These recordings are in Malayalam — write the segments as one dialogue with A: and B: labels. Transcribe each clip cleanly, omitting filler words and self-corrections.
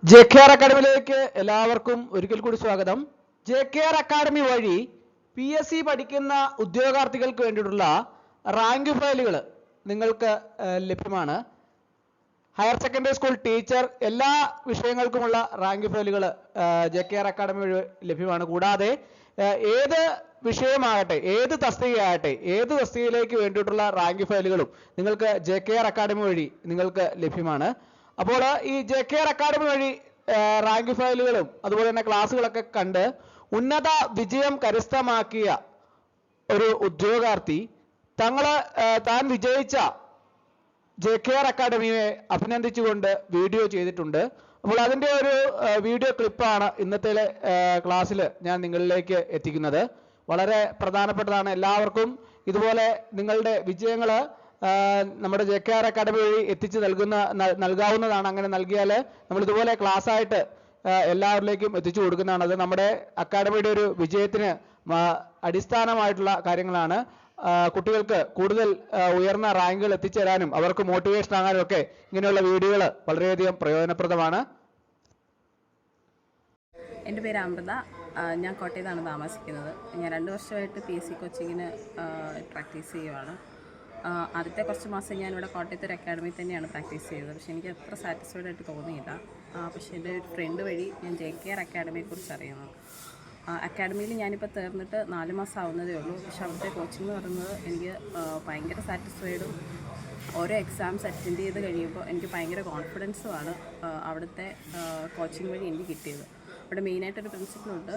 A: JKR അക്കാഡമിയിലേക്ക് എല്ലാവർക്കും ഒരിക്കൽ കൂടി സ്വാഗതം. JKR അക്കാഡമി വഴി PSC പഠിക്കുന്ന ഉദ്യോഗാർത്ഥികൾക്ക് വേണ്ടിയിട്ടുള്ള റാങ്ക് ഫയലുകൾ നിങ്ങൾക്ക് ലഭ്യമാണ്. ഹയർ സെക്കൻഡറി സ്കൂൾ ടീച്ചർ എല്ലാ വിഷയങ്ങൾക്കുമുള്ള റാങ്ക് ഫയലുകൾ JKR അക്കാഡമി വഴി ലഭ്യമാണ്. കൂടാതെ ഏത് വിഷയമാകട്ടെ, ഏത് തസ്തികയാകട്ടെ, ഏത് തസ്തികയിലേക്ക് വേണ്ടിയിട്ടുള്ള റാങ്ക് ഫയലുകളും നിങ്ങൾക്ക് JKR അക്കാഡമി വഴി നിങ്ങൾക്ക് ലഭ്യമാണ്. അപ്പോൾ ഈ JKR അക്കാഡമി വഴി റാങ്ക് ഫയലുകളും അതുപോലെ തന്നെ ക്ലാസ്സുകളൊക്കെ കണ്ട് ഉന്നത വിജയം കരസ്ഥമാക്കിയ ഒരു ഉദ്യോഗാർത്ഥി താൻ വിജയിച്ച JKR അക്കാഡമിയെ അഭിനന്ദിച്ചുകൊണ്ട് വീഡിയോ ചെയ്തിട്ടുണ്ട്. അപ്പോൾ അതിൻ്റെ ഒരു വീഡിയോ ക്ലിപ്പാണ് ഇന്നത്തെ ക്ലാസ്സിൽ ഞാൻ നിങ്ങളിലേക്ക് എത്തിക്കുന്നത്. വളരെ പ്രധാനപ്പെട്ടതാണ്. എല്ലാവർക്കും ഇതുപോലെ നിങ്ങളുടെ വിജയങ്ങൾ നമ്മുടെ JKR അക്കാഡമി വഴി എത്തിച്ച് നൽകാവുന്നതാണ്. അങ്ങനെ നൽകിയാൽ നമ്മൾ ഇതുപോലെ ക്ലാസ് ആയിട്ട് എല്ലാവരിലേക്കും എത്തിച്ചു കൊടുക്കുന്നതാണ്. അത് നമ്മുടെ അക്കാഡമിയുടെ ഒരു വിജയത്തിന് അടിസ്ഥാനമായിട്ടുള്ള കാര്യങ്ങളാണ്. കുട്ടികൾക്ക് കൂടുതൽ ഉയർന്ന റാങ്കുകൾ എത്തിച്ചേരാനും അവർക്ക് മോട്ടിവേഷൻ ആകാനും ഒക്കെ ഇങ്ങനെയുള്ള വീഡിയോകൾ വളരെയധികം പ്രയോജനപ്രദമാണ്.
B: എൻ്റെ പേര് അമൃത. ഞാൻ കോട്ടയത്താണ് താമസിക്കുന്നത്. ഞാൻ 2 വർഷമായിട്ട് PSC കോച്ചിങ്ങിന് പ്രാക്ടീസ് ചെയ്യുവാണ്. ആദ്യത്തെ കുറച്ച് മാസം ഞാനിവിടെ കോട്ടയത്ത് ഒരു അക്കാഡമിയിൽ തന്നെയാണ് പ്രാക്ടീസ് ചെയ്തത്. പക്ഷേ എനിക്ക് അത്ര സാറ്റിസ്ഫൈഡ് ആയിട്ട് തോന്നിയില്ല. പക്ഷേ എൻ്റെ ഒരു ഫ്രണ്ട് വഴി ഞാൻ JKR അക്കാഡമിയെക്കുറിച്ച് അറിയുന്നു. അക്കാഡമിയിൽ ഞാനിപ്പോൾ തീർന്നിട്ട് 4 മാസം ആവുന്നതേ ഉള്ളൂ. പക്ഷെ അവിടുത്തെ കോച്ചിങ് എന്ന് പറയുന്നത് എനിക്ക് ഭയങ്കര സാറ്റിസ്ഫൈഡും ഓരോ എക്സാംസ് അറ്റൻഡ് ചെയ്ത് കഴിയുമ്പോൾ എനിക്ക് ഭയങ്കര കോൺഫിഡൻസുമാണ് അവിടുത്തെ കോച്ചിങ് വഴി എനിക്ക് കിട്ടിയത്. ഇവിടെ മെയിനായിട്ടൊരു പ്രിൻസിപ്പളുണ്ട്,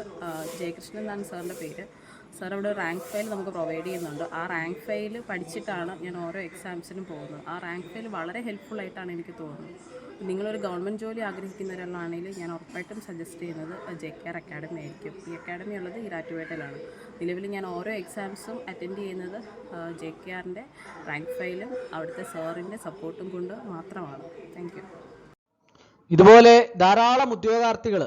B: ജയകൃഷ്ണൻ എന്നാണ് സാറിൻ്റെ പേര്. സാർ അവിടെ റാങ്ക് ഫയൽ നമുക്ക് പ്രൊവൈഡ് ചെയ്യുന്നുണ്ട്. ആ റാങ്ക് ഫയൽ പഠിച്ചിട്ടാണ് ഞാൻ ഓരോ എക്സാംസിനും പോകുന്നത്. ആ റാങ്ക് ഫയൽ വളരെ ഹെൽപ്ഫുള്ളായിട്ടാണ് എനിക്ക് തോന്നുന്നത്. നിങ്ങളൊരു ഗവൺമെൻറ് ജോലി ആഗ്രഹിക്കുന്നവരാണെങ്കിൽ ഞാൻ ഉറപ്പായിട്ടും സജസ്റ്റ് ചെയ്യുന്നത് JKR അക്കാഡമി ആയിരിക്കും. ഈ അക്കാഡമി ഉള്ളത് ഈരാറ്റുപേട്ടയിലാണ്. നിലവിൽ ഞാൻ ഓരോ എക്സാംസും അറ്റൻഡ് ചെയ്യുന്നത് JKRൻ്റെ റാങ്ക് ഫയലും അവിടുത്തെ സാറിൻ്റെ സപ്പോർട്ടും കൊണ്ട് മാത്രമാണ്. Thank you.
A: ഇതുപോലെ ധാരാളം ഉദ്യോഗാർത്ഥികൾ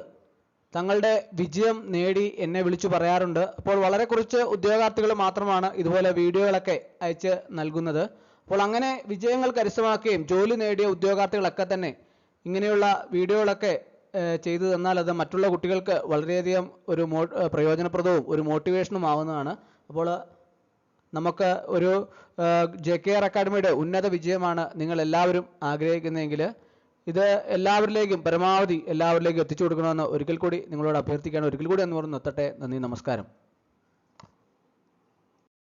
A: തങ്ങളുടെ വിജയം നേടി എന്നെ വിളിച്ചു പറയാറുണ്ട്. അപ്പോൾ വളരെ കുറച്ച് ഉദ്യോഗാർത്ഥികൾ മാത്രമാണ് ഇതുപോലെ വീഡിയോകളൊക്കെ അയച്ച് നൽകുന്നത്. അപ്പോൾ അങ്ങനെ വിജയങ്ങൾ കരസ്ഥമാക്കുകയും ജോലി നേടിയ ഉദ്യോഗാർത്ഥികളൊക്കെ തന്നെ ഇങ്ങനെയുള്ള വീഡിയോകളൊക്കെ ചെയ്തു തന്നാൽ അത് മറ്റുള്ള കുട്ടികൾക്ക് വളരെയധികം ഒരു പ്രയോജനപ്രദവും ഒരു മോട്ടിവേഷനും ആവുന്നതാണ്. അപ്പോൾ നമുക്ക് ഒരു JKR അക്കാഡമിയുടെ ഉന്നത വിജയമാണ് നിങ്ങൾ എല്ലാവരും ആഗ്രഹിക്കുന്നതെങ്കിൽ ഇത് എല്ലാവരിലേക്കും പരമാവധി എല്ലാവരിലേക്കും എത്തിച്ചു കൊടുക്കണമെന്ന് ഒരിക്കൽ കൂടി നിങ്ങളോട് അഭ്യർത്ഥിക്കുകയാണ്. ഒരിക്കൽ കൂടി എന്ന് പറഞ്ഞു നിർത്തട്ടെ. നന്ദി, നമസ്കാരം.